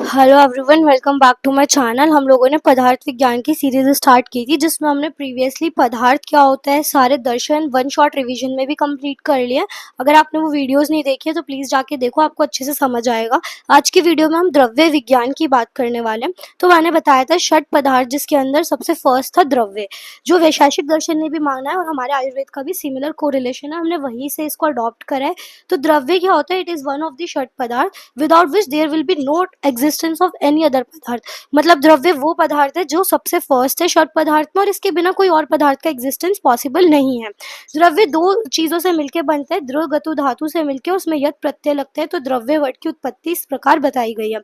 Hello everyone, welcome back to my channel. हम लोगों ने पदार्थ विज्ञान की सीरीज स्टार्ट की थी जिसमें हमने प्रीवियसली पदार्थ क्या होता है सारे दर्शन वन शॉट रिवीजन में भी कंप्लीट कर लिया। अगर आपने वो वीडियोस नहीं देखी है तो प्लीज़ जाके देखो, आपको अच्छे से समझ आएगा। आज की वीडियो में हम द्रव्य विज्ञान की बात करने वाले हैं। तो मैंने बताया था षट पदार्थ, जिसके अंदर सबसे फर्स्ट था द्रव्य, जो वैशेषिक दर्शन ने भी माना है और हमारे आयुर्वेद का भी सिमिलर कोरिलेशन है, हमने वहीं से इसको अडॉप्ट करा है। तो द्रव्य क्या होता है? It is one of the षट पदार्थ without which there will be no existence of any other पदार्थ। मतलब द्रव्य वो पदार्थ है जो सबसे फर्स्ट है षट पदार्थ में, और इसके बिना कोई और पदार्थ का एग्जिस्टेंस पॉसिबल नहीं है। द्रव्य दो चीजों से मिलकर बनता है, द्रव गतु धातु से मिलकर उसमें यत प्रत्यय लगता है। तो द्रव्य वर्ड की उत्पत्ति इस प्रकार बताई गई है।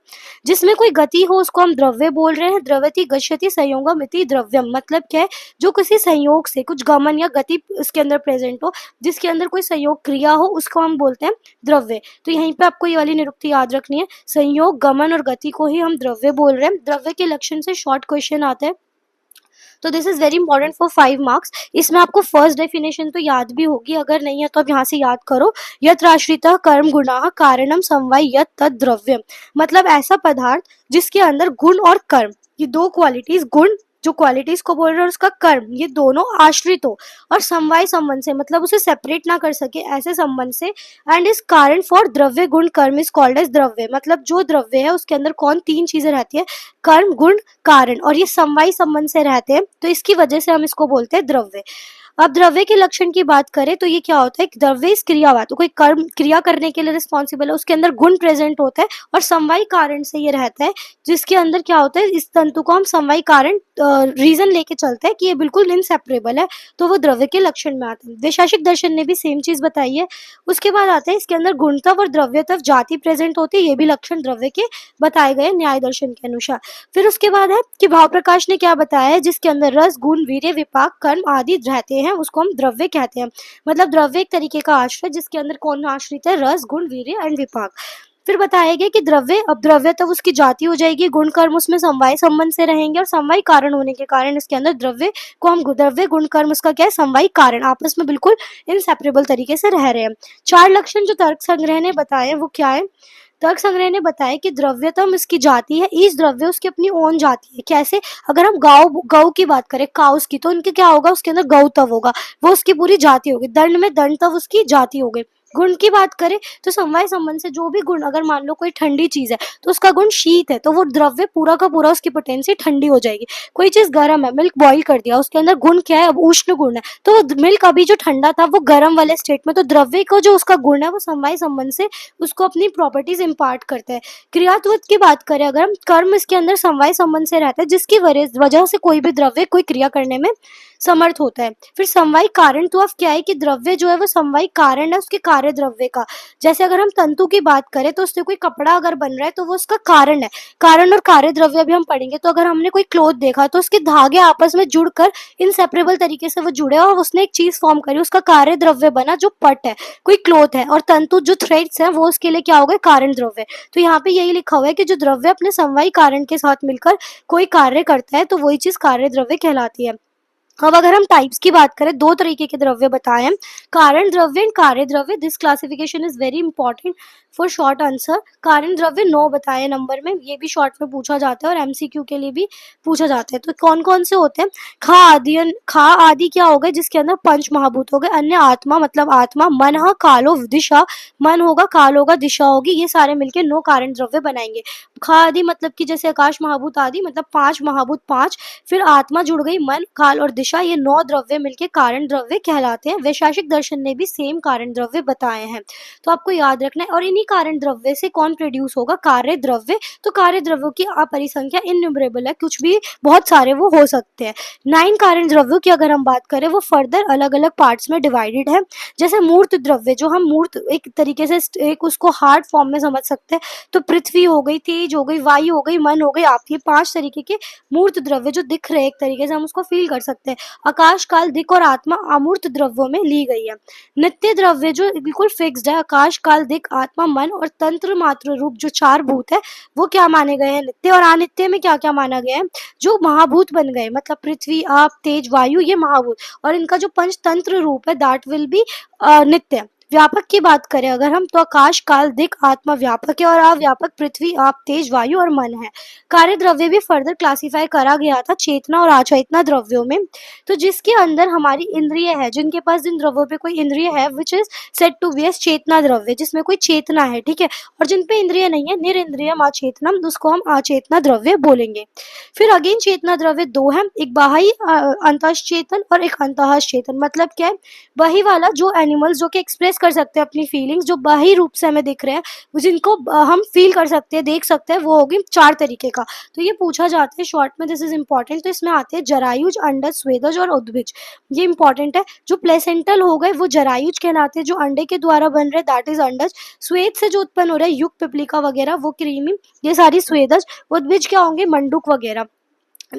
जिसमें कोई गति हो उसको हम द्रव्य बोल रहे हैं। द्रवति गच्छति संयोगम इति द्रव्यम। मतलब क्या है? जो किसी संयोग से कुछ गमन या गति इसके अंदर प्रेजेंट हो, जिसके अंदर कोई संयोग क्रिया हो, उसको हम बोलते हैं द्रव्य। तो यहीं पे आपको ये वाली निरुक्ति याद रखनी है, संयोग गमन और गति को ही हम द्रव्य बोल रहे हैं। द्रव्य के लक्षण से शॉर्ट क्वेश्चन आते हैं, तो this is very important for 5 marks. इसमें आपको फर्स्ट डेफिनेशन तो याद भी होगी, अगर नहीं है तो आप यहाँ से याद करो। यत्र आश्रितः कर्म गुणाः कारणम समवाय यत् तद् द्रव्यम। मतलब ऐसा पदार्थ जिसके अंदर गुण और कर्म, ये दो क्वालिटीज, गुण जो क्वालिटीज को बोल रहे हैं और उसका कर्म, ये दोनों आश्रित हो और समवाय संबंध से, मतलब उसे सेपरेट ना कर सके ऐसे संबंध से। एंड इस कारण फॉर द्रव्य गुण कर्म इज कॉल्ड एज द्रव्य। मतलब जो द्रव्य है उसके अंदर कौन तीन चीजें रहती है? कर्म गुण कारण, और ये समवाय संबंध से रहते हैं, तो इसकी वजह से हम इसको बोलते हैं द्रव्य। अब द्रव्य के लक्षण की बात करें तो ये क्या होता है? द्रव्य इस क्रियावान, तो कोई कर्म क्रिया करने के लिए रिस्पॉन्सिबल है, उसके अंदर गुण प्रेजेंट होता है और समवाय कारण से ये रहता है। जिसके अंदर क्या होता है? इस तंतु को हम समवाय कारण रीजन लेके चलते हैं कि ये बिल्कुल इनसेपरेबल है, तो वो द्रव्य के लक्षण में आता है। वैशेषिक दर्शन ने भी सेम चीज बताई है। उसके बाद आता है इसके अंदर गुणतव और द्रव्यतव जाति प्रेजेंट होती है, ये भी लक्षण द्रव्य के बताए गए न्याय दर्शन के अनुसार। फिर उसके बाद है कि भाव प्रकाश ने क्या बताया है? जिसके अंदर रस गुण वीर्य विपाक कर्म आदि रहते हैं, उसको हम द्रव्य कहते हैं। मतलब द्रव्य एक तरीके का आश्रय जिसके अंदर कौन आश्रित है? रस गुण वीर्य एंड विपाक। फिर बताया गया कि द्रव्य, अब द्रव्य तब उसकी जाति हो जाएगी, गुण कर्म उसमें समवाय संबंध से रहेंगे और समवाय कारण होने के कारण इसके अंदर द्रव्य को हम द्रव्य गुण कर्म उसका क्या है? समवाय कारण, आपस में बिल्कुल इनसेपरेबल तरीके से रह रहे हैं। चार लक्षण जो तर्क संग्रह ने बताए वो क्या है? तर्क संग्रह ने बताया कि द्रव्यतम इसकी जाति है, ईश द्रव्य उसकी अपनी ओन जाति है। कैसे? अगर हम गौ की बात करें, काउस की, तो उनके क्या होगा? उसके अंदर गौतव होगा, वो उसकी पूरी जाति होगी। दंड में दंडतव उसकी जाति हो गई। गुण की बात करें तो समवाय संबंध से जो भी गुण, अगर मान लो कोई ठंडी चीज है तो उसका गुण शीत है, तो वो द्रव्य पूरा का पूरा उसकी पोटेंसी ठंडी हो जाएगी। कोई चीज गर्म है, मिल्क बॉईल कर दिया, उसके अंदर गुण क्या है? अब उष्ण गुण है, तो मिल्क अभी जो ठंडा था वो गर्म वाले स्टेट में, तो द्रव्य को जो उसका गुण है वो समवाय संबंध से उसको अपनी प्रॉपर्टीज इम्पार्ट करता है। क्रियात्मक की बात करें अगर हम, कर्म इसके अंदर समवाय संबंध से रहता है जिसकी वजह से कोई भी द्रव्य कोई क्रिया करने में समर्थ होता है। फिर समवाय कारण, तो अब क्या है कि द्रव्य जो है वो समवाय कारण है उसके कार्य द्रव्य का। जैसे अगर हम तंतु की बात करें तो उससे कोई कपड़ा अगर बन रहा है तो वो उसका कारण है। कारण और कार्य द्रव्य भी हम पढ़ेंगे। तो अगर हमने कोई क्लोथ देखा तो उसके धागे आपस में जुड़कर इनसेपरेबल तरीके से वो जुड़े और उसने एक चीज फॉर्म करी, उसका कार्य द्रव्य बना जो पट है, कोई क्लोथ है। और तंतु जो थ्रेड्स है वो उसके लिए क्या हो गए? कारण द्रव्य। तो यहाँ पे यही लिखा हुआ है कि जो द्रव्य अपने समवाय कारण के साथ मिलकर कोई कार्य करता है तो वही चीज कार्य द्रव्य कहलाती है। अब अगर हम टाइप्स की बात करें, दो तरीके के द्रव्य बताए हैं, कारण द्रव्य एंड कार्य द्रव्य। This classification is very important for short answer. कारण द्रव्य 9 बताए नंबर में, ये भी शॉर्ट में पूछा जाता है और एमसीक्यू के लिए भी पूछा जाता है। तो कौन कौन से होते हैं? खा आदि क्या हो गए? जिसके अंदर पंच महाभूत हो गए। अन्य आत्मा, मतलब आत्मा। मन कालो दिशा, मन होगा, काल होगा, दिशा होगी, ये सारे मिलके 9 कारण द्रव्य बनाएंगे। खा आदि मतलब कि जैसे आकाश महाभूत आदि, मतलब 5 महाभूत 5। फिर आत्मा जुड़ गई, मन काल और दिशा, ये 9 द्रव्य मिलके कारण द्रव्य कहलाते हैं। वैशेषिक दर्शन ने भी सेम कारण द्रव्य बताए हैं, तो आपको याद रखना है। और इन्हीं कारण द्रव्य से कौन प्रोड्यूस होगा? कार्य द्रव्य। तो कार्य द्रव्यों की अपरिसंख्या इनन्यूमरेबल है, कुछ भी बहुत सारे वो हो सकते हैं। 9 कारण द्रव्यों की अगर हम बात करें वो फर्दर अलग अलग पार्ट्स में डिवाइडेड है। जैसे मूर्त द्रव्य, जो हम मूर्त एक तरीके से एक उसको हार्ड फॉर्म में समझ सकते हैं, तो पृथ्वी हो गई, तेज हो गई, वायु हो गई, मन हो गई, आप, ये 5 तरीके के मूर्त द्रव्य जो दिख रहे हैं, एक तरीके से हम उसको फील कर सकते हैं। आकाश काल दिक और आत्मा अमूर्त द्रव्यों में ली गई है। नित्य द्रव्य जो बिल्कुल फिक्स्ड है, आकाश काल दिक आत्मा मन और तंत्र मात्र रूप, जो 4 भूत है वो क्या माने गए हैं? नित्य। और अनित्य में क्या क्या माना गया है? जो महाभूत बन गए, मतलब पृथ्वी आप तेज वायु, ये महाभूत, और इनका जो पंचतंत्र रूप है दैट विल बी नित्य। व्यापक की बात करें अगर हम, तो आकाश, काल, दिक्, आत्मा व्यापक है और अव्यापक पृथ्वी, आप, तेज, वायु और मन है। कार्य द्रव्य भी फर्दर क्लासिफाई करा गया था चेतना और अचेतना द्रव्यों में। तो जिसके अंदर हमारी इंद्रिय है, जिनके पास जिन द्रव्यों पे कोई इंद्रिय है, which is said to be as चेतना द्रव्य, जिसमें कोई चेतना है, ठीक है। और जिन पे इंद्रिय नहीं है, निरिंद्रियम अचेतनम, उसको हम अचेतना द्रव्य बोलेंगे। फिर अगेन चेतना द्रव्य दो है, एक बाह्य अंतःचेतन और एक अंतःचेतन। मतलब क्या है, वही वाला जो एनिमल्स जो कि एक्सप्रेस कर सकते हैं अपनी फीलिंग्स, जो बाहरी रूप से हमें दिख रहे हैं, जिनको हम फील कर सकते हैं, देख सकते हैं, वो होगी 4 तरीके का। तो ये पूछा जाता है शॉर्ट में, दिस इज इंपॉर्टेंट। तो इसमें आते हैं जरायुज, अंडज, स्वेदज और उद्भिज। ये इंपॉर्टेंट है। जो प्लेसेंटल हो गए वो जरायुज कहलाते हैं, जो अंडे के द्वारा बन रहे दैट इज अंडज। स्वेद से जो उत्पन्न हो रहा है, युग, पिपलिका वगैरह, वो क्रीमी, ये सारी स्वेदज। उद्भिज क्या होंगे, मंडूक वगैरह।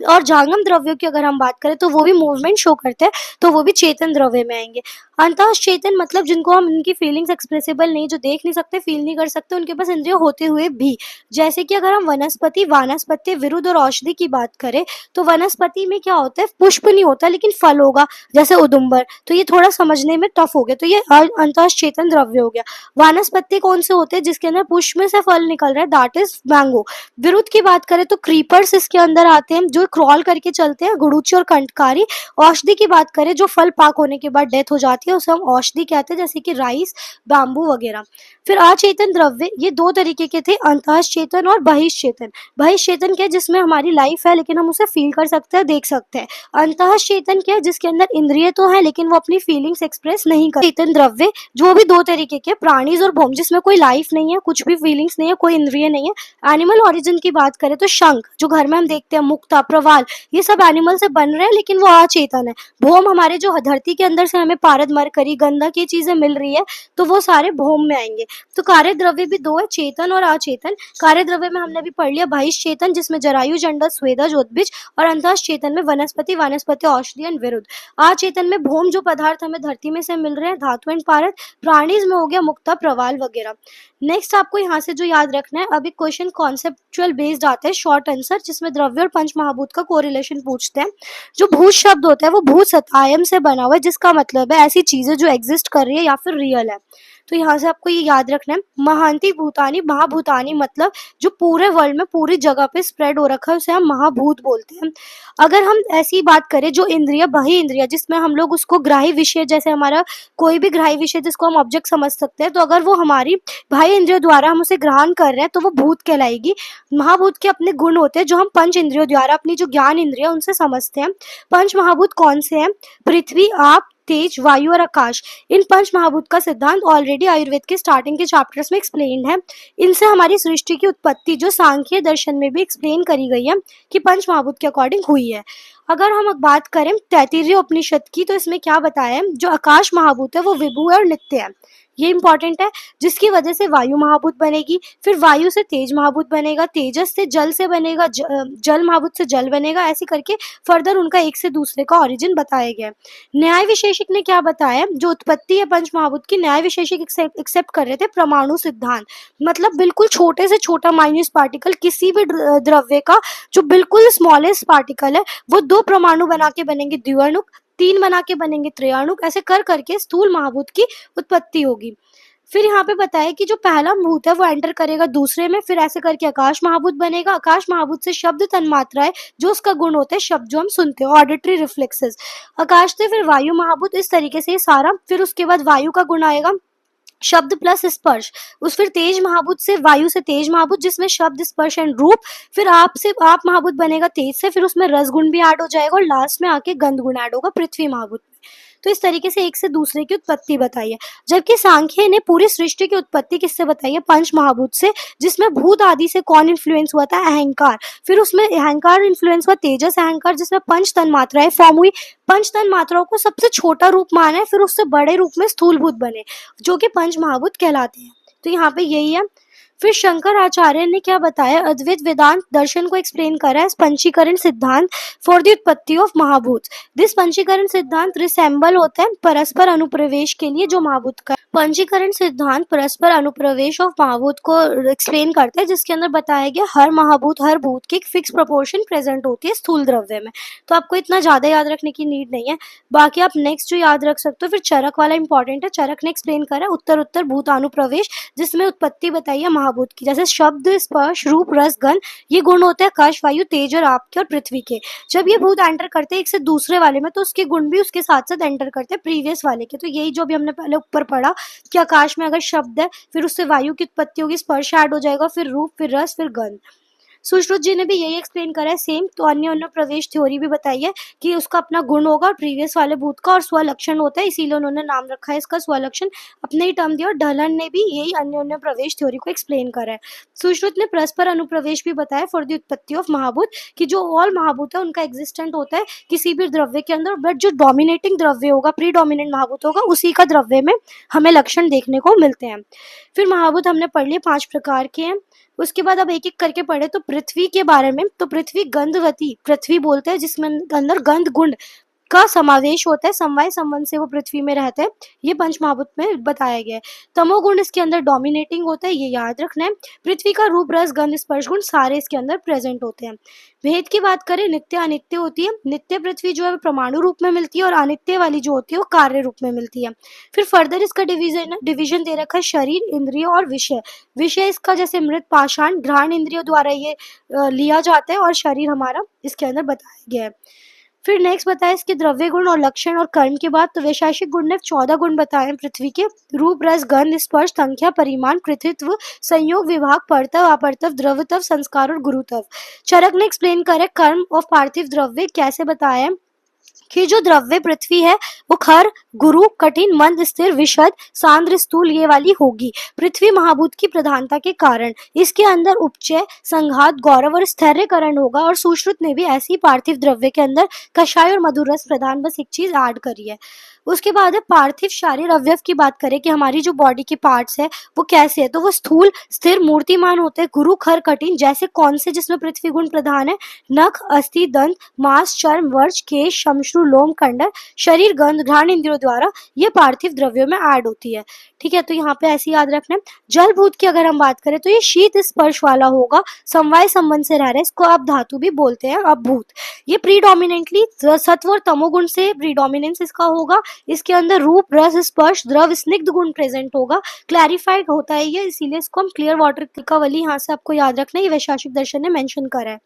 और जांगम द्रव्यों की अगर हम बात करें तो वो भी मूवमेंट शो करते हैं, तो वो भी चेतन द्रव्य में आएंगे। अंतःचेतन मतलब जिनको हम, उनकी फीलिंग्स एक्सप्रेसिबल नहीं, जो देख नहीं सकते, फील नहीं कर सकते, उनके पास इंद्रिय होते हुए भी। जैसे कि अगर हम वनस्पति, वानस्पत्य, विरुद्ध और औषधि की बात करें, तो वनस्पति में क्या होता है, पुष्प नहीं होता लेकिन फल होगा, जैसे उदुम्बर। तो ये थोड़ा समझने में टफ हो गया, तो ये अंतःचेतन द्रव्य हो गया। वानस्पत्य कौन से होते हैं, जिसके अंदर पुष्प में से फल निकल रहा है, दैट इज मैंगो। विरुद्ध की बात करें तो क्रीपर्स इसके अंदर आते हैं, जो क्रॉल करके चलते हैं, गुड़ूची और कंटकारी। औषधि की बात करें, जो फल पाक होने के बाद डेथ हो जाती है, उसे हम औषधि कहते हैं, जैसे कि राइस, बाम्बू वगैरह। फिर अचेतन द्रव्य, ये दो तरीके के थे, अंतःचेतन और बहिश्चेतन। बहिश्चेतन क्या है, जिसमें हमारी लाइफ है लेकिन हम उसे फील कर सकते हैं, देख सकते हैं। अंतःचेतन क्या है, जिसके अंदर इंद्रिय तो है लेकिन वो अपनी फीलिंग्स एक्सप्रेस नहीं कर। चेतन द्रव्य जो भी दो तरीके के, प्राणीज और भौम, जिसमें कोई लाइफ नहीं है, कुछ भी फीलिंग्स नहीं है, कोई इंद्रिय नहीं है। एनिमल ओरिजिन की बात करें तो शंख, जो घर में हम देखते हैं, मुक्ता, प्रवाल, ये सब एनिमल से बन रहे हैं लेकिन वो अचेतन है। भौम हमारे जो धरती के अंदर से हमें पारद, मरकरी, गंधक, ये चीजें मिल रही है, तो वो सारे भौम में आएंगे। तो कार्य द्रव्य भी दो है, चेतन और अचेतन। कार्य द्रव्य में हमने भी पढ़ लिया बहिश्चेतन, जिसमें जरायु, अंडज, स्वेदज, उद्भिज, और अंतःचेतन में वनस्पति, वानस्पत्य, औषधि एंड विरुद्ध। अचेतन में भौम, जो पदार्थ हमें धरती में से मिल रहे हैं, धातु एंड पारद। प्राणीज में हो गया मुक्ता, प्रवाल वगैरह। नेक्स्ट आपको यहाँ से जो याद रखना है, अब एक क्वेश्चन कॉन्सेप्चुअल बेस्ड आता है, शॉर्ट आंसर, जिसमें द्रव्य और पंच महाभूत का कोरिलेशन पूछते हैं। जो भूत शब्द होता है वो भूत सतायम से बना हुआ है, जिसका मतलब है ऐसी चीजें जो एग्जिस्ट कर रही है या फिर रियल है। तो यहाँ से आपको ये याद रखना है, महांति भूतानी, महाभूतानी मतलब जो पूरे वर्ल्ड में, पूरी जगह पे स्प्रेड हो रखा है, उसे हम महाभूत बोलते हैं। अगर हम ऐसी बात करें, जो इंद्रिय, बही इंद्रिय, जिसमें हम लोग उसको ग्राही विषय, जैसे हमारा कोई भी ग्राही विषय जिसको हम ऑब्जेक्ट समझ सकते हैं, तो अगर वो हमारी बाह्य इंद्रियों द्वारा हम उसे ग्रहण कर रहे हैं तो वो भूत कहलाएगी। महाभूत के अपने गुण होते हैं, जो हम पंच इंद्रियों द्वारा, अपनी जो ज्ञान इंद्रिय, उनसे समझते हैं। पंच महाभूत कौन से हैं, पृथ्वी, आप, तेज, वायु और आकाश। इन पंच महाभूत का सिद्धांत ऑलरेडी आयुर्वेद के स्टार्टिंग के चैप्टर्स में एक्सप्लेन्ड है। इनसे हमारी सृष्टि की उत्पत्ति, जो सांख्य दर्शन में भी एक्सप्लेन करी गई है, कि पंच महाभूत के अकॉर्डिंग हुई है। अगर हम अब बात करें तैत्तिरीय उपनिषद की, तो इसमें क्या बताया है, जो आकाश महाभूत है वो विभु है और नित्य है, ये इंपॉर्टेंट है, जिसकी वजह से वायु महाभूत बनेगी। फिर वायु से तेज महाभूत बनेगा, तेजस से जल से बनेगा, जल महाभूत से जल बनेगा, ऐसे करके फर्दर उनका एक से दूसरे का ओरिजिन बताया गया है। न्याय विशेषिक ने क्या बताया, जो उत्पत्ति है पंच महाभूत की, न्याय विशेषिक एक्सेप्ट कर रहे थे परमाणु सिद्धांत। मतलब बिल्कुल छोटे से छोटा माइन्यूट पार्टिकल, किसी भी द्रव्य का जो बिल्कुल स्मॉलेस्ट पार्टिकल है, वो 2 परमाणु बना के बनेंगे द्विअणुक, 3 बना के बनेंगे त्रियाणुक, ऐसे कर करके स्थूल महाभूत की उत्पत्ति होगी। फिर यहाँ पे बताया कि जो पहला भूत है वो एंटर करेगा दूसरे में, फिर ऐसे करके आकाश महाभूत बनेगा। आकाश महाभूत से शब्द तन्मात्राएं, जो उसका गुण होता है शब्द जो हम सुनते हैं, ऑडिटरी रिफ्लेक्सेस। आकाश से फिर वायु महाभूत, इस तरीके से ये सारा। फिर उसके बाद वायु का गुण आएगा शब्द प्लस स्पर्श। उस फिर तेज महाभूत से, वायु से तेज महाभूत, जिसमें शब्द, स्पर्श एंड रूप। फिर आप से आप महाभूत बनेगा तेज से, फिर उसमें रस गुण भी ऐड हो जाएगा, और लास्ट में आके गंध गुण ऐड होगा पृथ्वी महाभूत में। तो इस तरीके से एक से दूसरे की उत्पत्ति बताई है। जबकि सांख्य ने पूरी सृष्टि की उत्पत्ति किससे बताई है, पंच महाभूत से, जिसमें भूत आदि से कौन इन्फ्लुएंस हुआ था, अहंकार। फिर उसमें अहंकार इन्फ्लुएंस हुआ तेजस अहंकार, जिसमें पंच तन मात्राएं फॉर्म हुई। पंच तन मात्राओं को सबसे छोटा रूप माना है, फिर उससे बड़े रूप में स्थूल भूत बने, जो कि पंच महाभूत कहलाते हैं। तो यहाँ पे यही है। फिर शंकराचार्य ने क्या बताया, अद्वैत वेदांत दर्शन को एक्सप्लेन करा है पंचीकरण सिद्धांत फॉर द उत्पत्ति ऑफ महाभूत। दिस पंचीकरण सिद्धांत रिसेंबल होता है परस्पर अनुप्रवेश के लिए जो महाभूत का पंचीकरण सिद्धांत परस्पर अनुप्रवेश ऑफ महाभूत को एक्सप्लेन करता है, जिसके अंदर बताया गया हर महाभूत हर भूत की एक फिक्स प्रोपोर्शन प्रेजेंट होती है स्थूल द्रव्य में। तो आपको इतना ज्यादा याद रखने की नीड नहीं है। बाकी आप नेक्स्ट जो याद रख सकते हो, फिर चरक वाला इंपॉर्टेंट है। चरक ने एक्सप्लेन करा उत्तर उत्तर भूत अनुप्रवेश, जिसमें उत्पत्ति बताई है महाभूत की, जैसे शब्द स्पर्श रूप रस गंध, ये गुण होते हैं आकाश वायु तेज और आप के और पृथ्वी के। जब ये भूत एंटर करते हैं एक से दूसरे वाले में, तो उसके गुण भी उसके साथ साथ एंटर करते हैं प्रीवियस वाले के। तो यही जो भी हमने पहले ऊपर पढ़ा कि आकाश में अगर शब्द है, फिर उससे वायु की उत्पत्ति होगी, स्पर्श ऐड हो जाएगा, फिर रूप, फिर रस, फिर गंध। सुश्रुत जी ने भी यही एक्सप्लेन करा है सेम। तो अन्य अन्य प्रवेश थ्योरी भी बताई है कि उसका अपना गुण होगा प्रीवियस वाले भूत का, और स्वलक्षण होता है, इसीलिए उन्होंने नाम रखा है इसका स्वलक्षण, अपने ही टर्म दिया। और ढलन ने भी यही अन्य अन्य प्रवेश थ्योरी को एक्सप्लेन करा है। सुश्रुत ने परस्पर अनुप्रवेश भी बताया फॉर द उत्पत्ति ऑफ महाभूत, कि जो ऑल महाभूत है उनका एग्जिस्टेंट होता है किसी भी द्रव्य के अंदर, बट जो डोमिनेटिंग द्रव्य होगा प्री डोमिनेंट महाभूत होगा उसी का द्रव्य में हमें लक्षण देखने को मिलते हैं। फिर महाभूत हमने पढ़ लिए 5 प्रकार के हैं। उसके बाद अब एक एक करके पढ़े तो पृथ्वी के बारे में। तो पृथ्वी गंधवती पृथ्वी बोलते हैं, जिसमें अंदर गंध गुण का समावेश होता है, समवाय संबंध से वो पृथ्वी में रहते हैं, ये पंच महाभूत में बताया गया है। तमोगुण इसके अंदर डोमिनेटिंग होता है, ये याद रखना है। पृथ्वी का रूप रस गंध स्पर्श गुण सारे इसके अंदर प्रेजेंट होते हैं। भेद की बात करें, नित्य अनित्य होती है। नित्य पृथ्वी जो है परमाणु रूप में मिलती है, और अनित्य वाली जो होती है वो कार्य रूप में मिलती है। फिर फर्दर इसका डिवीजन दे रखा है शरीर, इंद्रिय और विषय। विषय इसका जैसे मृत पाषाण घ्राण इंद्रियों द्वारा ये लिया जाता है, और शरीर हमारा इसके अंदर बताया गया है। फिर नेक्स्ट बताया इसके द्रव्य गुण और लक्षण और कर्म के बाद। तो वैशेषिक गुण ने 14 गुण बताए हैं पृथ्वी के, रूप रस गंध स्पर्श संख्या परिमाण पृथ्वीत्व संयोग विभाग परतव अपरतव द्रवतव संस्कार और गुरुतव। चरक ने एक्सप्लेन करे कर्म ऑफ पार्थिव द्रव्य कैसे बताया है कि जो द्रव्य पृथ्वी है वो खर गुरु कठिन मंद स्थिर विशद सांद्र स्थूल ये वाली होगी पृथ्वी महाभूत की प्रधानता के कारण। इसके अंदर उपचय संघात गौरव और स्थैर्यकरण होगा। और सुश्रुत ने भी ऐसी पार्थिव द्रव्य के अंदर कषाय और मधुर रस प्रधान बस एक चीज ऐड करी है। उसके बाद है पार्थिव शारीर अवयव की बात करें कि हमारी जो बॉडी के पार्ट्स है वो कैसे है, तो वो स्थूल स्थिर मूर्तिमान होते हैं। गुरु खर कठिन जैसे कौन से, जिसमें पृथ्वी गुण प्रधान है, नख अस्थि दंत मांस चर्म वर्ष केश शमश्रु लोम कंडर शरीर गंध घ्राण इंद्रियों द्वारा ये पार्थिव द्रव्यों में ऐड होती है। ठीक है, तो यहाँ पे ऐसे याद रखना है। जल भूत की अगर हम बात करें तो ये शीत स्पर्श वाला होगा, समवाय संबंध से रह रहा है, इसको आप धातु भी बोलते हैं। अब भूत ये प्रीडोमिनेंटली सत्व और तमोगुण से प्रीडोमिनेंस इसका होगा। इसके अंदर रूप रस स्पर्श द्रव स्निग्ध गुण प्रेजेंट होगा, क्लैरिफाइड होता है ये, इसीलिए इसको हम क्लियर वाटर का वली यहाँ से आपको याद रखना है, ये वैशेषिक दर्शन ने मेंशन करा है।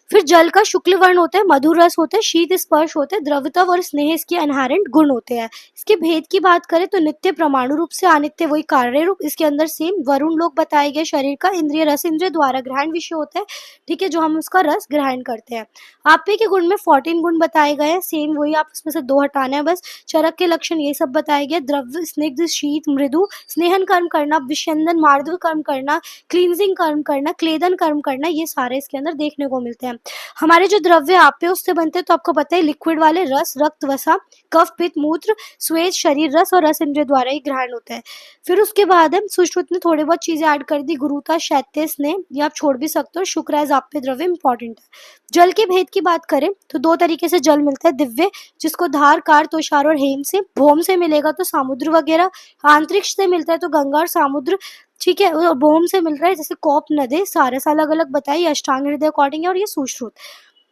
फिर जल का शुक्ल वर्ण होता है, मधुर रस होता है, शीत स्पर्श होते हैं, द्रवतव और स्नेह इसके इनहेरेंट गुण होते हैं। इसके भेद की बात करें तो नित्य परमाणु रूप से, अनित्य वही कार्य रूप। इसके अंदर सेम वरुण लोग बताए गए शरीर का, इंद्रिय रस इंद्रिय द्वारा ग्रहण विषय होता है। ठीक है, जो हम उसका रस ग्रहण करते हैं। आपे के गुण में 14 गुण बताए गए हैं, सेम वही, आप उसमें से 2 हटाना है बस। चरक के लक्षण ये सब बताए गए, द्रव्य स्निग्ध शीत मृदु स्नेहन कर्म करना, विषंदन मार्दव कर्म करना, क्लींजिंग कर्म करना, क्लेदन कर्म करना, ये सारे इसके अंदर देखने को मिलते हैं। हमारे जो द्रव्य आपे उससे बनते हैं, तो आपको पता है लिक्विड वाले रस रक्त वसा कफ पित्त मूत्र स्वेद शरीर रस और रस इंद्रिय द्वारा ही ग्रहण होता है। फिर उसके बाद हम सुश्रुत ने थोड़ी बहुत चीजें ऐड कर दी, गुरुता शैत्य स्नेह, ये आप छोड़ भी सकते हो। शुक्र एज आपे द्रव्य इंपॉर्टेंट है। जल के भेद की बात करें तो 2 तरीके से जल मिलता है, दिव्य जिसको धार कार तुषार और हेम से, भौम से मिलेगा तो समुद्र वगैरह, आंतरिक्ष से मिलता है तो गंगा और समुद्र। ठीक है, और भौम से मिल रहा है जैसे कौप नदी, सारे साल अलग अलग बताइए अष्टांग हृदय अकॉर्डिंग है, और ये सुश्रुत।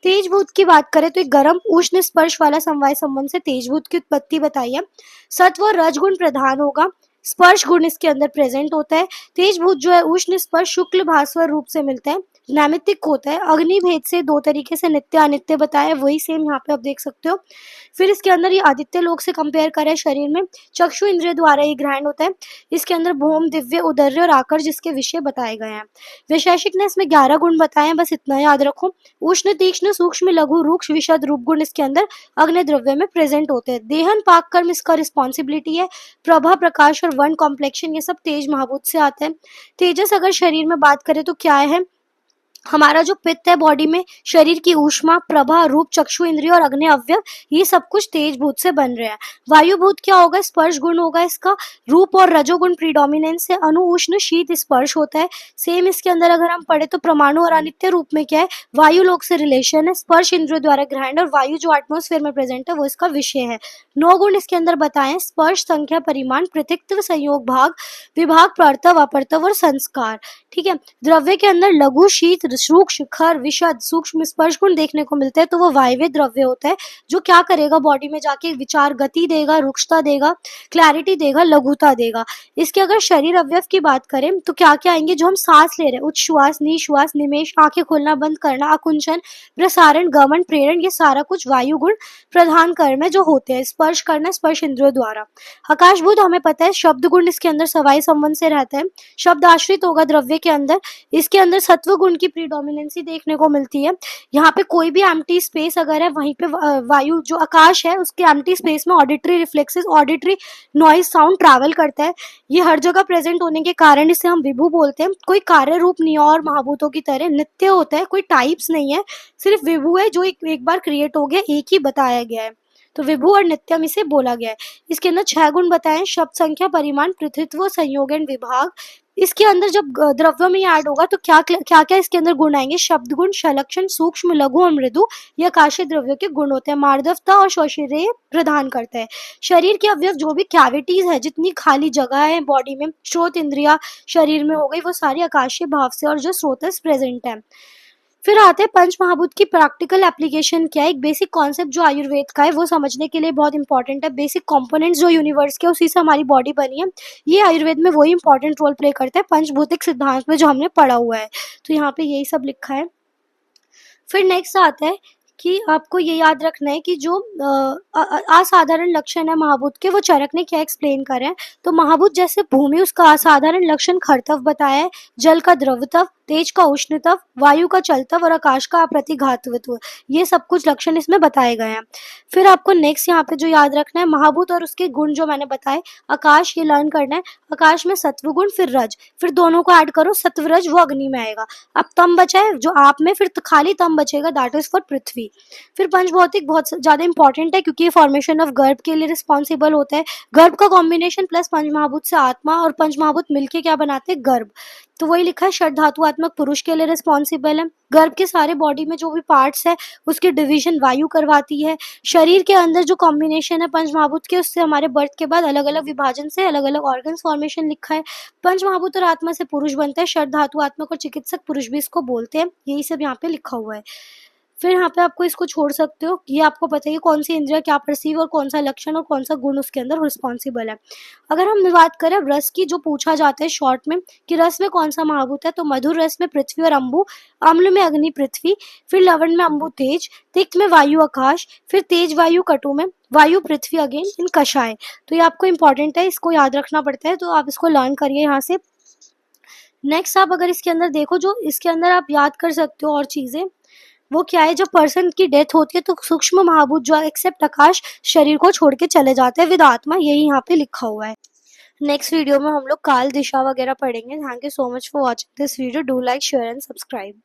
तेज भूत की बात करें तो एक गर्म उष्ण स्पर्श वाला समवाय संबंध से तेज भूत की उत्पत्ति बताई है। सत्व और रजगुण प्रधान होगा, स्पर्श गुण इसके अंदर प्रेजेंट होता है। तेज भूत जो है उष्ण स्पर्श शुक्ल भास्वर रूप से मिलता है, नैमित्तिक होता है। अग्नि भेद से 2 तरीके से नित्य अनित्य बताया, वही सेम यहाँ पे आप देख सकते हो। फिर इसके अंदर ये आदित्य लोक से कंपेयर करें, शरीर में चक्षु इंद्रिय द्वारा ये ग्रहण होता है। इसके अंदर भौम दिव्य उदर्य और आकर जिसके विषय बताए गए हैं। वैशेषिक ने इसमें 11 गुण बताए हैं, बस इतना याद रखो। उष्ण तीक्ष्ण सूक्ष्म लघु रूक्ष विशद रूप गुण इसके अंदर अग्नि द्रव्य में प्रेजेंट होते हैं। देहन पाक कर्म इसका रिस्पॉन्सिबिलिटी है। प्रभा प्रकाश और वर्ण कॉम्प्लेक्शन ये सब तेज महाभूत से आता है। तेजस अगर शरीर में बात करें तो क्या है, हमारा जो पित्त है बॉडी में, शरीर की ऊष्मा, प्रभा, रूप, चक्षु इंद्रिय और अग्नि अवयव, ये सब कुछ तेज भूत से बन रहे हैं। वायु भूत क्या होगा? स्पर्श गुण होगा इसका। रूप और रजोगुण प्रीडोमिनेंस से अणु उष्ण शीत स्पर्श होता है। सेम इसके अंदर अगर हम पढ़े तो परमाणु और अनित्य रूप में क्या है? वायु लोक से रिलेशन है। स्पर्श इंद्रियों द्वारा ग्रहण, और वायु जो एटमोस्फेयर में प्रेजेंट है वो इसका विषय है। 9 गुण इसके अंदर बताएं: स्पर्श, संख्या, परिमाण, पृथक्त्व, संयोग, भाग, विभाग, प्रतव, अपरतव और संस्कार। ठीक है। द्रव्य के अंदर लघु, शीत, सूक्ष्म, खर, विशद, सूक्ष्म स्पर्श गुण देखने को मिलते हैं, तो वो वायव्य द्रव्य होता है, जो क्या करेगा? बॉडी में जाके विचार गति देगा, रुक्षता देगा, क्लैरिटी देगा, लघुता देगा। इसके अगर शरीर अवयव की बात करें तो क्या क्या आएंगे? जो हम सांस ले रहे हैं, उच्छ्वास, निश्वास, निमेश, आंखें खोलना बंद करना, आकुंचन, प्रसारण, गमन, प्रेरण, ये सारा कुछ वायु गुण प्रधान कर्म है जो होते हैं। स्पर्श करना स्पर्श इंद्रियों द्वारा। आकाशभूत हमें पता है शब्द गुण इसके अंदर सवाई संबंध से रहता है, शब्द आश्रित होगा द्रव्य के अंदर। इसके अंदर सत्व गुण की प्रीडोमिनेंसी देखने को मिलती है। यहाँ पे कोई भी एम्प्टी स्पेस अगर है, वहीं पे वायु जो आकाश है उसके एम्प्टी स्पेस में auditory reflexes, auditory noise, sound travel करता है। ये हर जगह प्रेजेंट होने के कारण इसे हम विभु बोलते हैं। कोई कार्य रूप नहीं है और महाभूतों की तरह नित्य होता है, कोई टाइप्स नहीं है, सिर्फ विभु है जो एक बार क्रिएट हो गया, एक ही बताया गया है। तो विभु और नित्यम इसे बोला गया है। इसके अंदर 6 गुण बताएं: शब्द, संख्या, परिमाण, पृथ्वी, संयोग एंड विभाग। इसके अंदर जब द्रव्य में ऐड होगा तो क्या क्या इसके अंदर गुण आएंगे? शब्द गुण, संलक्षण, सूक्ष्म, लघु और मृदु, ये आकाशीय द्रव्य के गुण होते हैं। मार्दवता और शौशर्य प्रदान करता है। शरीर के अवयव जो भी कैविटीज है, जितनी खाली जगह है बॉडी में, श्रोत इंद्रिया शरीर में हो गई, वो सारी आकाशीय भाव से और जो स्रोतस प्रेजेंट है। फिर आते हैं पंच महाभूत की प्रैक्टिकल एप्लीकेशन क्या है। एक बेसिक कॉन्सेप्ट जो आयुर्वेद का है वो समझने के लिए बहुत इंपॉर्टेंट है। बेसिक कंपोनेंट्स जो यूनिवर्स के, उसी से हमारी बॉडी बनी है, ये आयुर्वेद में वही इंपॉर्टेंट रोल प्ले करता है पंचभौतिक सिद्धांत में जो हमने पढ़ा हुआ है। तो यहाँ पे यही सब लिखा है। फिर नेक्स्ट आता है कि आपको ये याद रखना है कि जो असाधारण लक्षण है महाभूत के, वो चरक ने क्या एक्सप्लेन करे हैं। तो महाभूत जैसे भूमि, उसका असाधारण लक्षण खरतव बताया है, जल का द्रवतव, तेज का उष्णतव, वायु का चलतव और आकाश का अप्रतिघातत्व, ये सब कुछ लक्षण इसमें बताए गए हैं। फिर आपको नेक्स्ट यहाँ पे जो याद रखना है, महाभूत और उसके गुण जो मैंने बताए। आकाश, ये लर्न करना है। आकाश में सत्व गुण, फिर रज, फिर दोनों को ऐड करो, सत्वरज, वो अग्नि में आएगा। अब तम बचा है जो आप में, फिर तो खाली तम बचेगा, दैट इज फॉर पृथ्वी। फिर पंचभौतिक बहुत ज्यादा इंपॉर्टेंट है क्योंकि ये फॉर्मेशन ऑफ गर्भ के लिए रिस्पॉन्सिबल होता है। गर्भ का कॉम्बिनेशन प्लस पंचमहाभूत से आत्मा, और पंचमहाभूत मिलके क्या बनाते हैं? गर्भ। तो वही लिखा है, षड्धातुआत्मक पुरुष के लिए रिस्पॉन्सिबल है। गर्भ के सारे बॉडी में जो भी पार्ट्स है उसकी डिवीजन वायु करवाती है। शरीर के अंदर जो कॉम्बिनेशन है पंचमहाभूत के, उससे हमारे बर्थ के बाद अलग अलग विभाजन से अलग अलग ऑर्गन्स फॉर्मेशन लिखा है। पंचमहाभूत और आत्मा से पुरुष बनता है। षड्धातुआत्मक और चिकित्सक पुरुष भी इसको बोलते हैं। यही सब यहाँ पे लिखा हुआ है। फिर यहाँ पे आपको इसको छोड़ सकते हो, ये आपको पता है कौन सी इंद्रिया क्या परसीव और कौन सा लक्षण और कौन सा गुण उसके अंदर रिस्पॉन्सिबल है। अगर हम बात करें रस की, जो पूछा जाता है शॉर्ट में कि रस में कौन सा महाभूत है, तो मधुर रस में पृथ्वी और अम्बु, अम्ल में अग्नि पृथ्वी, फिर लवण में अम्बु तेज, तिक्त में वायु आकाश, फिर तेज वायु, कटु में वायु पृथ्वी, अगेन इन कषाय। तो ये आपको इंपॉर्टेंट है, इसको याद रखना पड़ता है, तो आप इसको लर्न करिए यहाँ से। नेक्स्ट आप अगर इसके अंदर देखो, जो इसके अंदर आप याद कर सकते हो और चीजें, वो क्या है, जब पर्सन की डेथ होती है तो सूक्ष्म महाभूत जो एक्सेप्ट आकाश शरीर को छोड़ के चले जाते हैं विद आत्मा, यही यहाँ पे लिखा हुआ है। नेक्स्ट वीडियो में हम लोग काल दिशा वगैरह पढ़ेंगे। Thank you so much for watching this video. Do like, share and subscribe.